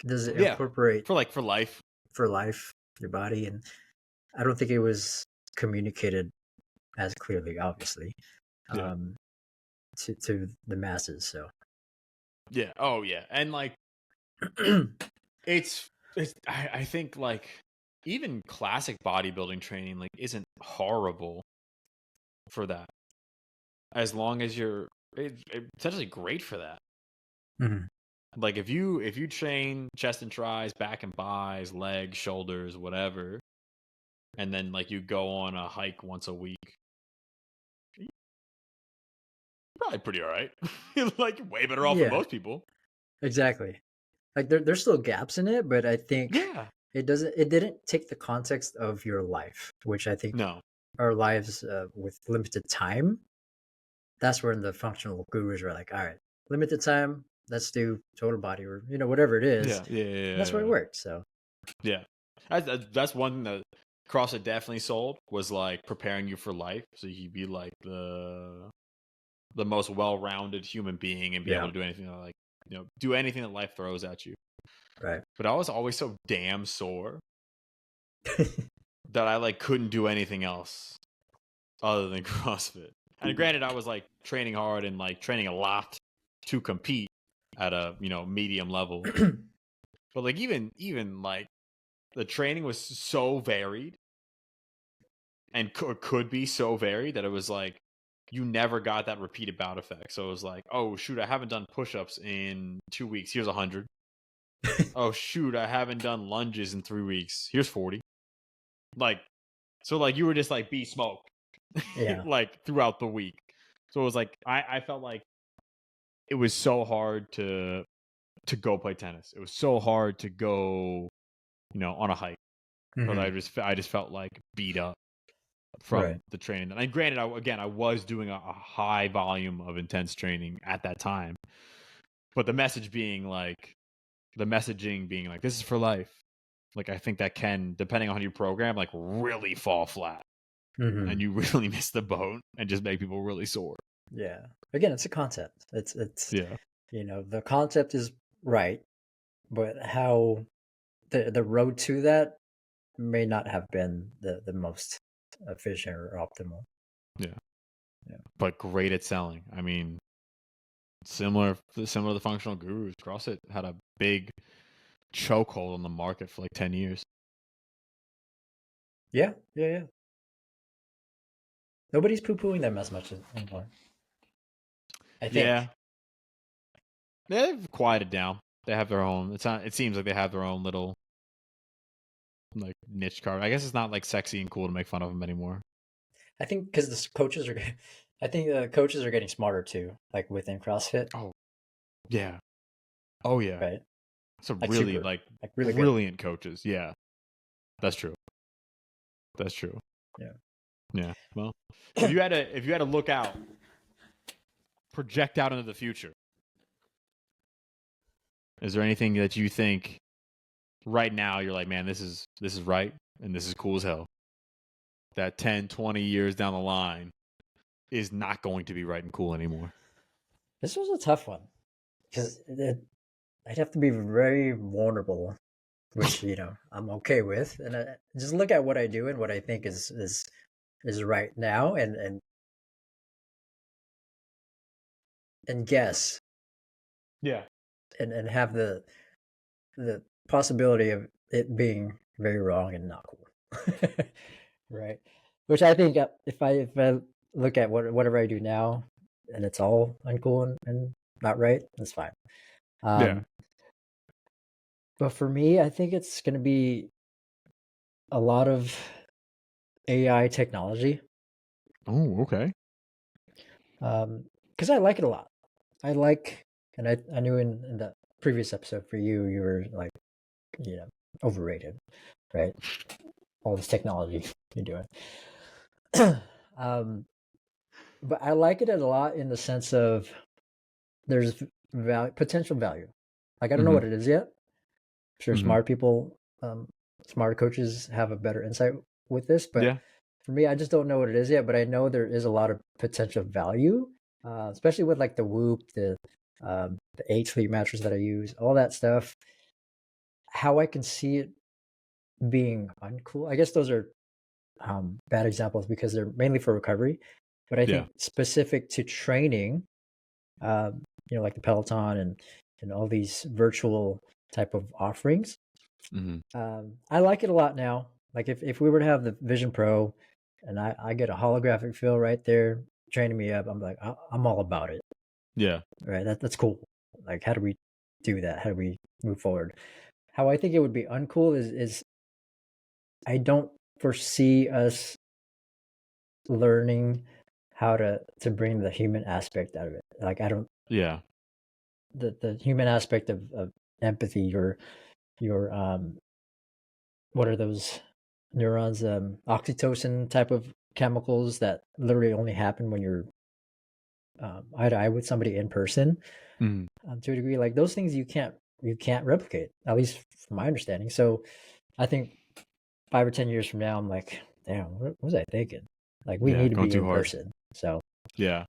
does it incorporate for life, your body? And I don't think it was communicated as clearly, obviously, to the masses. So yeah, oh yeah, and like it's I think like even classic bodybuilding training like isn't horrible for that, as long as you're it's essentially great for that. Like if you train chest and tries, back and bis, legs, shoulders, whatever, and then like you go on a hike once a week, you're probably pretty all right. Like way better off than most people. Exactly. Like there's still gaps in it, but I think it didn't take the context of your life, which I think our lives with limited time. That's where the functional gurus were like, all right, limited time, let's do total body, or whatever it is. Yeah. That's where it worked. So yeah, that's one thing that CrossFit definitely sold, was like preparing you for life, so you'd be like the most well-rounded human being and be able to do anything like do anything that life throws at you. Right. But I was always so damn sore that I like couldn't do anything else other than CrossFit. And granted, I was like training hard and like training a lot to compete at a medium level. But like even like the training was so varied and could be so varied that it was like you never got that repeated bout effect. So it was like, oh shoot, I haven't done push-ups in 2 weeks. Here's 100. Oh shoot, I haven't done lunges in 3 weeks. Here's 40. Like, so like you were just like be smoked, like throughout the week. So it was like I felt like it was so hard to go play tennis. It was so hard to go, on a hike. Because I just felt like beat up from the training. And granted, I was doing a high volume of intense training at that time, but the messaging being like, this is for life. Like, I think that can, depending on how you program, like really fall flat, and you really miss the boat and just make people really sore. Yeah. Again, it's a concept. It's the concept is right, but how the road to that may not have been the most efficient or optimal. Yeah. Yeah. But great at selling. I mean, similar to the functional gurus, CrossFit had a big chokehold on the market for like 10 years. Yeah. Nobody's poo-pooing them as much anymore. I think. Yeah. They've quieted down. They have their own. It seems like they have their own little like niche card. I guess it's not like sexy and cool to make fun of them anymore. I think because the coaches are, I think the coaches are getting smarter too, like within CrossFit. Oh, yeah. Oh, yeah. Right. So Like really, super, like really brilliant coaches. Yeah, that's true. That's true. Yeah. Yeah. Well, if you had to look out, project out into the future, is there anything that you think right now you're like, man, this is right and this is cool as hell, that 10, 20 years down the line is not going to be right and cool anymore? This was a tough one because I'd have to be very vulnerable, which I'm okay with, and I just look at what I do and what I think is right now, and guess, Yeah. and have the possibility of it being very wrong and not cool. Right. Which I think if I look at whatever I do now and it's all uncool and not right, that's fine. Yeah. But for me, I think it's going to be a lot of AI technology. Oh, okay. Because I like it a lot. I like, and I knew in the previous episode for you, you were like, overrated, right? All this technology you're doing. But I like it a lot in the sense of there's potential value. Like I don't know what it is yet. I'm sure smart people, smart coaches have a better insight with this, but Yeah. for me, I just don't know what it is yet. But I know there is a lot of potential value, especially with like the Whoop, the 8 sleep mattress that I use, all that stuff. How I can see it being uncool. I guess those are bad examples because they're mainly for recovery. But I think specific to training, like the Peloton and all these virtual type of offerings, I like it a lot now. Like if we were to have the Vision Pro and I get a holographic feel right there training me up, I'm like, I'm all about it. Yeah. Right. That's cool. Like, how do we do that? How do we move forward? How I think it would be uncool is I don't foresee us learning how to bring the human aspect out of it. Like I don't. Yeah. The human aspect of empathy, your what are those neurons? Oxytocin type of chemicals that literally only happen when you're eye to eye with somebody in person. To a degree, like those things you can't replicate, at least from my understanding. So I think 5 or 10 years from now, I'm like, damn, what was I thinking? Like we need to be in person. So yeah.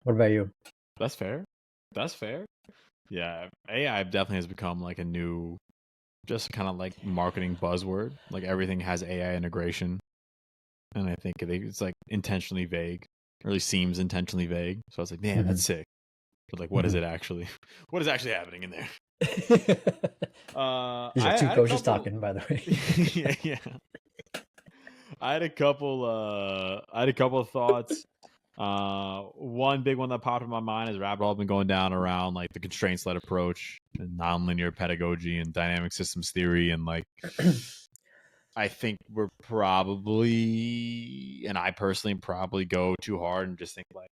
What about you? That's fair. Yeah, AI definitely has become like a new, just kind of like marketing buzzword. Like everything has AI integration, and I think it's like intentionally vague, or at least seems intentionally vague. So I was like, man, that's sick. But like, what is it actually? What is actually happening in there? These are two coaches talking, by the way. yeah. I had a couple of thoughts. One big one that popped in my mind is rabbit hole I've been going down around like the constraints-led approach and nonlinear pedagogy and dynamic systems theory, and like I think we're probably, and I personally probably go too hard and just think like,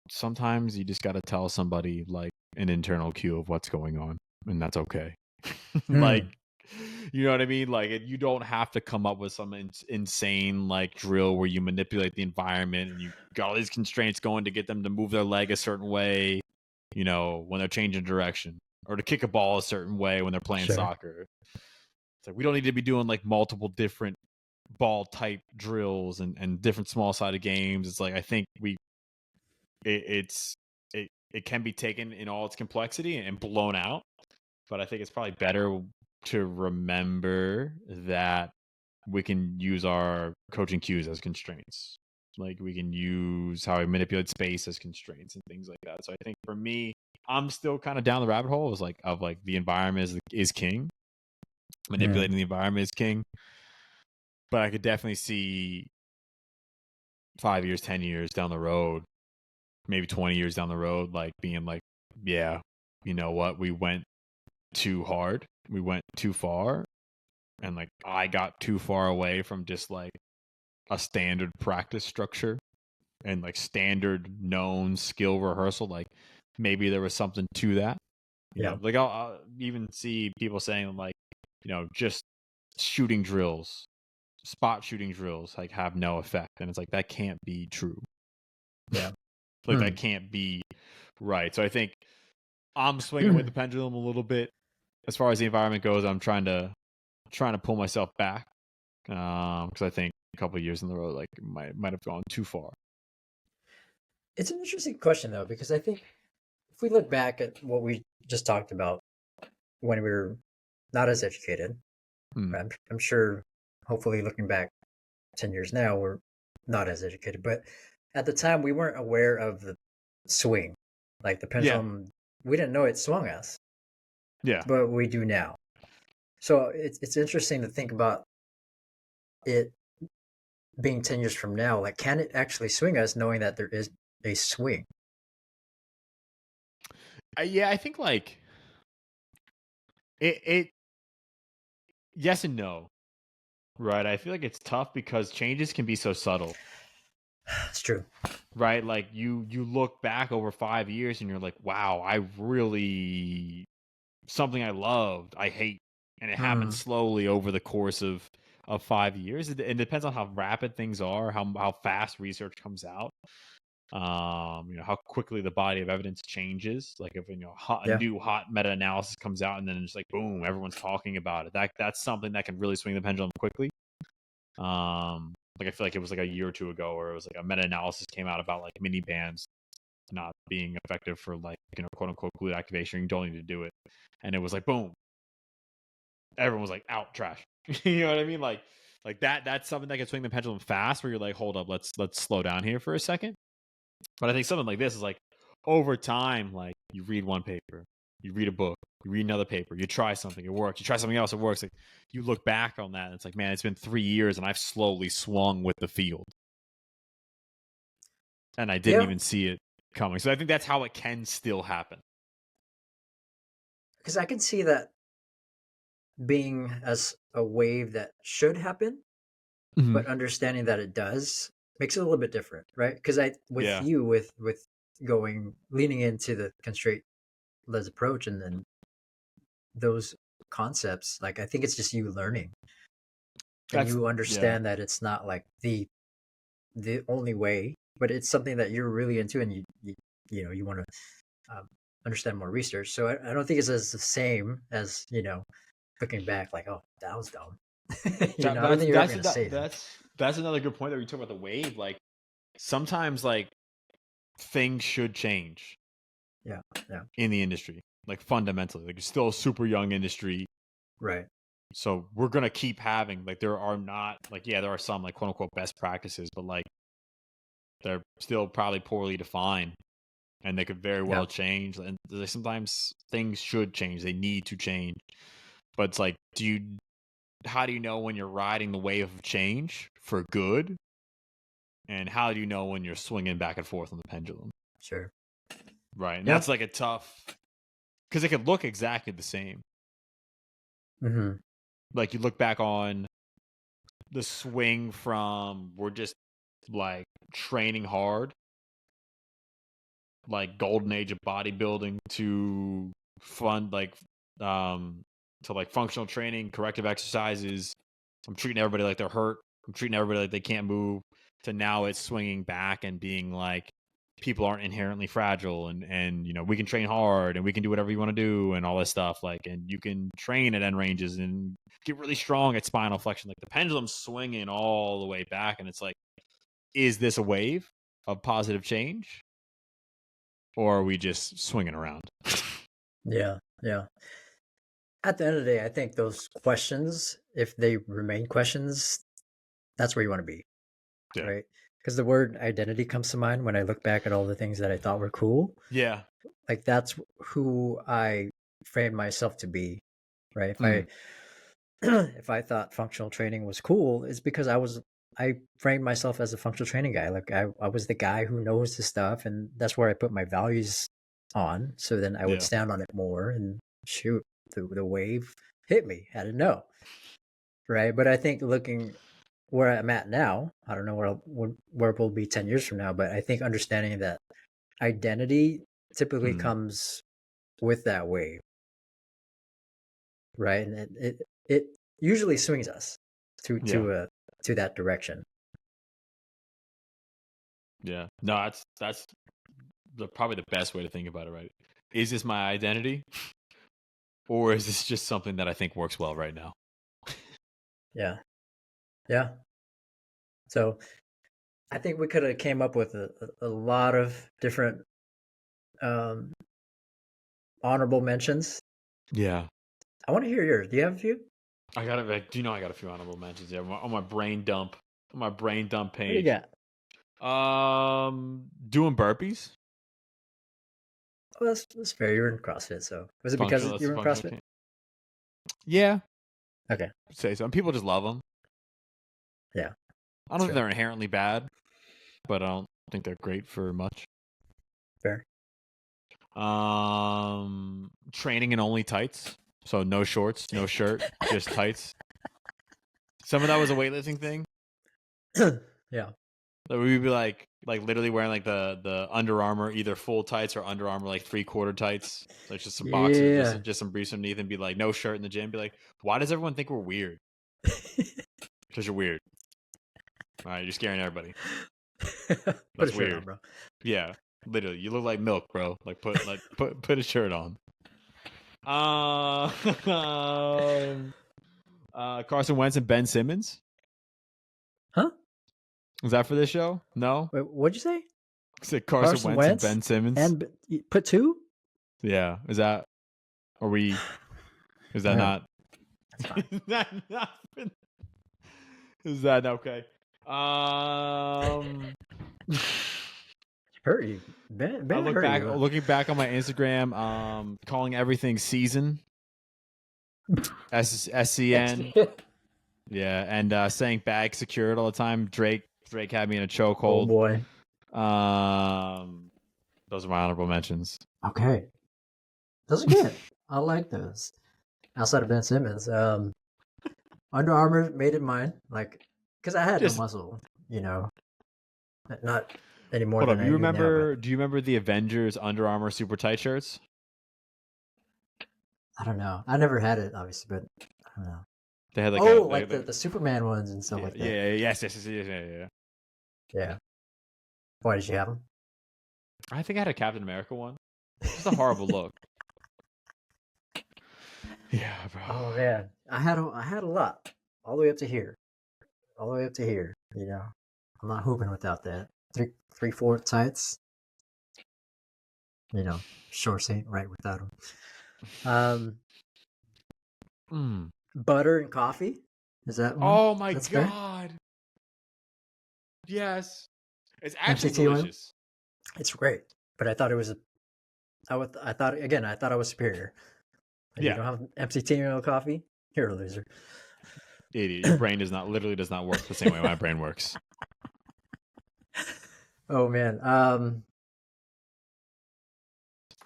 sometimes you just got to tell somebody like an internal cue of what's going on, and that's okay. Like, you know what I mean? Like, you don't have to come up with some insane like drill where you manipulate the environment and you got all these constraints going to get them to move their leg a certain way, when they're changing direction, or to kick a ball a certain way when they're playing soccer. It's like we don't need to be doing like multiple different ball type drills and different small sided games. It's like I think it can be taken in all its complexity and blown out, but I think it's probably better to remember that we can use our coaching cues as constraints. Like we can use how we manipulate space as constraints and things like that. So I think for me, I'm still kind of down the rabbit hole of the environment is king. Manipulating the environment is king. But I could definitely see 5 years, 10 years down the road, maybe 20 years down the road, like being like, yeah, you know what? We went too hard. We went too far. And like I got too far away from just like a standard practice structure and like standard known skill rehearsal. Like maybe there was something to that. You know, like I'll even see people saying like, you know, just shooting drills, spot shooting drills, like have no effect. And it's like, that can't be true. Yeah. Like that can't be right. So I think I'm swinging with the pendulum a little bit as far as the environment goes. I'm trying to pull myself back because I think a couple of years in the road, like might have gone too far. It's an interesting question though, because I think if we look back at what we just talked about when we were not as educated, I'm sure, hopefully looking back 10 years now, we're not as educated, but at the time we weren't aware of the swing, like the pendulum. We didn't know it swung us, but we do now. So it's interesting to think about it being 10 years from now. Like, can it actually swing us knowing that there is a swing? Yeah, I think like it yes and no, right? I feel like it's tough because changes can be so subtle. It's true, right? Like you look back over 5 years and you're like, wow, I really something I loved, I hate, and it happens slowly over the course of 5 years. It depends on how rapid things are, how fast research comes out. You know, how quickly the body of evidence changes. Like if a new hot meta-analysis comes out and then it's like boom, everyone's talking about it. That's something that can really swing the pendulum quickly. Like I feel like it was like a year or two ago where it was like a meta-analysis came out about like mini bands not being effective for like, you know, quote unquote glute activation. You don't need to do it. And it was like boom. Everyone was like out, trash. You know what I mean? Like that's something that can swing the pendulum fast where you're like, hold up, let's slow down here for a second. But I think something like this is like over time, like you read one paper, you read a book, you read another paper, you try something, it works, you try something else, it works. Like you look back on that and it's like, man, it's been 3 years and I've slowly swung with the field. And I didn't even see it coming. So I think that's how it can still happen. Because I can see that being as a wave that should happen, but understanding that it does makes it a little bit different, right? Because with leaning into the constraint-led approach and then those concepts, like I think it's just you learning, and you understand that it's not like the only way, but it's something that you're really into, and you want to understand more research. So I don't think it's as the same as looking back, like, oh, that was dumb. I don't think you're ever going to say that. That's another good point that we talk about the wave. Like sometimes like things should change. Yeah. In the industry, like fundamentally, like it's still a super young industry, right? So we're gonna keep having like there are some like quote unquote best practices, but like they're still probably poorly defined, and they could very well change. And sometimes things should change; they need to change. But it's like, how do you know when you're riding the wave of change for good? And how do you know when you're swinging back and forth on the pendulum? Sure. Right. And that's like a tough, because it could look exactly the same. Like you look back on the swing from we're just like training hard, like golden age of bodybuilding, to fun, to like functional training, corrective exercises. I'm treating everybody like they're hurt. I'm treating everybody like they can't move. To now it's swinging back and being like, people aren't inherently fragile, and we can train hard and we can do whatever you want to do and all this stuff. Like, and you can train at end ranges and get really strong at spinal flexion. Like the pendulum's swinging all the way back, and it's like, is this a wave of positive change, or are we just swinging around? Yeah. at the end of the day, I think those questions, if they remain questions, that's where you want to be, Yeah. right? Because the word identity comes to mind when I look back at all the things that I thought were cool. Yeah. Like that's who I framed myself to be, right? If I if I thought functional training was cool, it's because I framed myself as a functional training guy. Like I was the guy who knows the stuff, and that's where I put my values on. So then I would Yeah. stand on it more, and shoot, the wave hit me. I didn't know, right? But I think looking where I'm at now, I don't know where we'll be 10 years from now, but I think understanding that identity typically comes with that wave, right? And it usually swings us to that direction. Yeah. No, that's probably the best way to think about it, right? Is this my identity? Or is this just something that I think works well right now? Yeah. Yeah. So I think we could have came up with a lot of different honorable mentions. Yeah. I want to hear yours. Do you have a few? I got it. Do you know I got a few honorable mentions? Yeah, on my brain dump. On my brain dump What do you page. got? Doing burpees. Well, that's fair. You were in CrossFit, so was it because you were in CrossFit? Yeah. Okay. Say so. And people just love them. Yeah. I don't think they're inherently bad, but I don't think they're great for much. Fair. Training in only tights, so no shorts, no shirt, just tights. Some of that was a weightlifting thing. Yeah. So we'd be like literally wearing like the Under Armour either full tights or Under Armour like 3/4 tights, like just some boxers, just some briefs underneath, and be like no shirt in the gym. Be like, why does everyone think we're weird? Because you're weird. All right, you're scaring everybody. That's weird, on, bro. Yeah, literally, you look like milk, bro. Like put a shirt on. Carson Wentz and Ben Simmons. Huh? Is that for this show? No. Wait, what'd you say? I said Carson Wentz and Ben Simmons. And put two? Yeah. Is that? Are we? Is that not? That's fine. Is that not? Is that okay? Hurt you. Ben I look hurt back. you. Looking back on my Instagram, calling everything season. SCN. Yeah, and saying bag secured all the time. Drake had me in a chokehold. Oh boy. Those are my honorable mentions. Okay. Those are good. I like those. Outside of Ben Simmons, Under Armour made it mine. Like, because I had no muscle, not anymore. Hold than up, I you remember? Now, do you remember the Avengers Under Armour super tight shirts? I don't know. I never had it, obviously, but I don't know. They had like the Superman ones and stuff like that. Yeah, yeah. Yeah. Why did you have them? I think I had a Captain America one. It's a horrible look. Yeah, bro. Oh man, I had a lot, all the way up to here, I'm not hooping without that. 3/4 tights. Shorts ain't right without them. Butter and coffee. Is that one? Oh my That's god. Fair? Yes. It's actually MCT delicious. Oil? It's great, but I thought it was I thought I was superior. Like, you don't have MCT oil coffee? You're a loser. Idiot. Your brain does not work the same way my brain works. Oh man.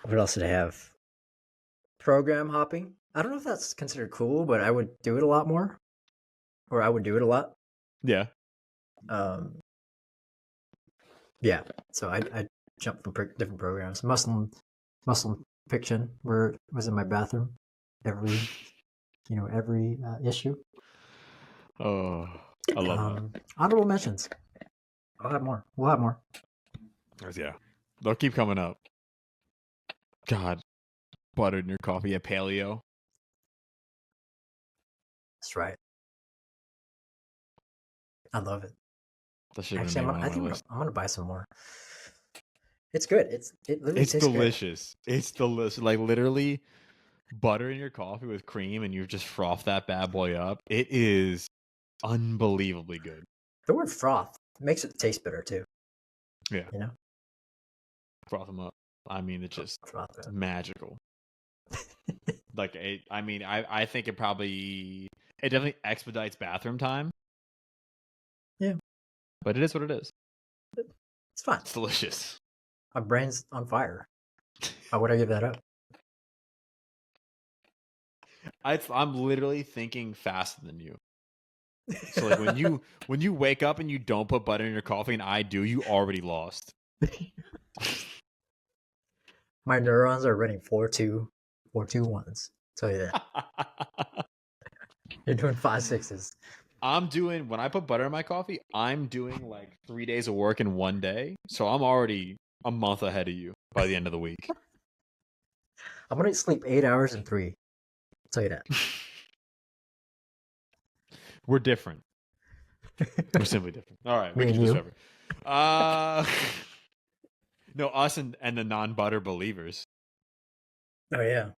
What else did I have? Program hopping. I don't know if that's considered cool, but I would do it a lot more. Or I would do it a lot. Yeah. Yeah. So I jumped from different programs. Muslim fiction was in my bathroom every issue. Oh, I love that. Honorable mentions. We'll have more. Yeah. They'll keep coming up. God. Butter in your coffee at Paleo. That's right. I love it. Actually, I'm gonna buy some more. It's good. It literally it's tastes delicious. Good. It's delicious. Like literally, butter in your coffee with cream and you just froth that bad boy up, it is unbelievably good. The word froth makes it taste better too. Yeah. You know? Froth them up. I mean, it's just magical. Like, I think it definitely expedites bathroom time. Yeah. But it is what it is. It's fine. It's delicious. My brain's on fire. Why would I give that up? I'm literally thinking faster than you. So like when you wake up and you don't put butter in your coffee and I do, you already lost. My neurons are running 4-2-1s. Tell you that. You're doing 5-6s. When I put butter in my coffee, I'm doing like 3 days of work in one day. So I'm already a month ahead of you by the end of the week. I'm gonna sleep 8 hours in 3. I'll tell you that. We're different. We're simply different. All right, we Me can and do you. this over. No, us and the non-butter believers. Oh yeah.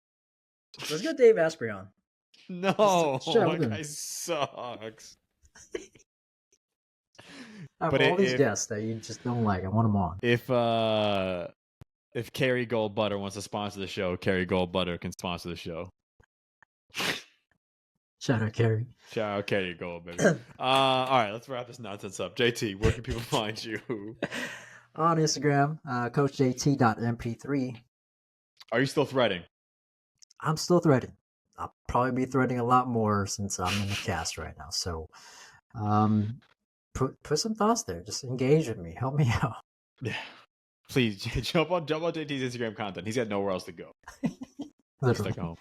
Let's get Dave Asprey on. No, that guy sucks. But all these guests that you just don't like, I want them on. If Kerry Gold Butter wants to sponsor the show, Kerry Gold Butter can sponsor the show. Shout out Kerry. Shout out Kerry Gold, baby. All right, let's wrap this nonsense up. JT, where can people find you? On Instagram, coachjt.mp3. Are you still threading? I'm still threading. I'll probably be threading a lot more since I'm in the cast right now. So put some thoughts there. Just engage with me. Help me out. Yeah. Please jump on JT's Instagram content. He's got nowhere else to go. Stuck home.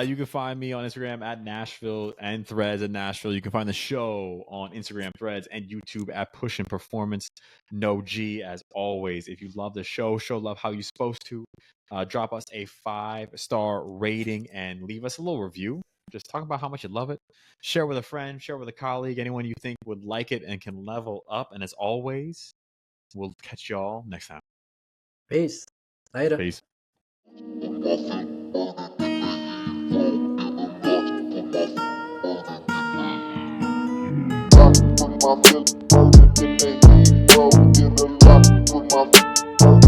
You can find me on Instagram at Nashville and Threads at Nashville. You can find the show on Instagram, Threads, and YouTube at Pushin Performance. No G, as always. If you love the show love how you're supposed to. Drop us a 5-star rating and leave us a little review. Just talk about how much you love it. Share with a friend, share with a colleague, anyone you think would like it and can level up. And as always, we'll catch y'all next time. Peace. Later. Peace. Put my